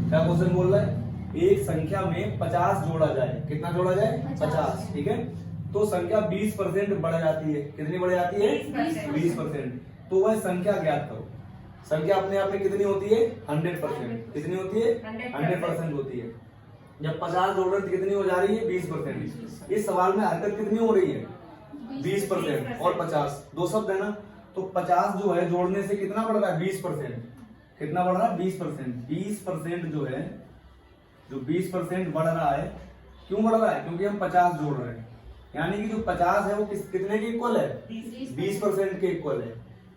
क्या क्वेश्चन बोल रहा है, एक संख्या में 50 जोड़ा जाए, कितना जोड़ा जाए 50, ठीक है, तो संख्या 20% बढ़ जाती है, कितनी बढ़ जाती है 20%, तो वह संख्या ज्ञात करो। संख्या अपने आप में कितनी होती है 100%, कितनी होती है 100% होती है। जब 50 जोड़ रहे कितनी हो जा रही है 20%। इस सवाल में हरकत कितनी हो रही है 20% और 50 दो शब्द है ना, तो 50 जो है जोड़ने से कितना बढ़ रहा है 20%, कितना बढ़ रहा है 20%। 20% जो है, जो 20% बढ़ रहा है, क्यों बढ़ रहा है, क्योंकि हम 50 जोड़ रहे हैं, यानी कि जो 50 है वो कितने के इक्वल है 20% के इक्वल है।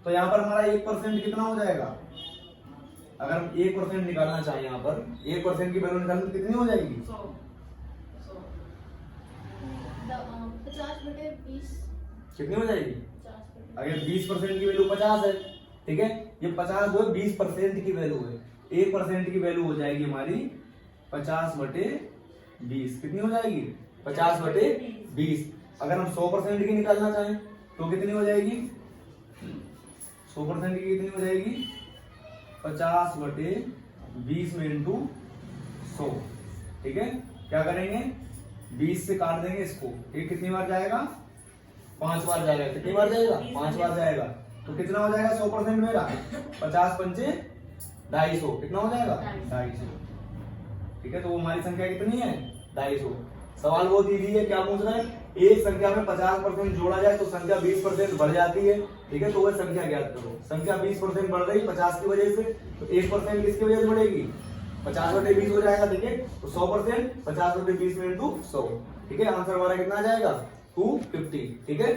तो यहाँ पर हमारा 1% कितना हो जाएगा, अगर हम 1% निकालना चाहें, यहाँ पर 1% की वैल्यू निकालनी कितनी हो जाएगी 50/20 कितनी हो जाएगी, अगर 20% की वैल्यू 50 है, ठीक है, ये 50 जो है 20% की वैल्यू है, 1% की वैल्यू हो जाएगी हमारी 50/20, कितनी हो जाएगी 50/20। अगर हम 100% की निकालना चाहें तो कितनी हो जाएगी, 100% की कितनी हो जाएगी 50/20 में इंटू 100, ठीक है। क्या करेंगे 20 से काट देंगे इसको, ये कितनी बार जाएगा 5 बार जाएगा, कितनी बार जाएगा 5 बार जाएगा, तो कितना हो जाएगा 100% मेरा 50 पंचे 250, कितना हो जाएगा 250, ठीक है। तो वो हमारी संख्या कितनी है 250। सवाल बहुत इजी है, क्या पूछ रहा है, एक संख्या में 50% जोड़ा जाए तो संख्या 20% बढ़ जाती है, ठीक है, तो वह संख्या ज्ञात करो। संख्या 20% बढ़ रही 50 की वजह से, तो 1% किसकी वजह से बढ़ेगी 50/20 हो जाएगा, ठीक है, तो 100% 50/20 में इंटू 100, ठीक है। आंसर हमारा कितना आ जाएगा 250, ठीक है।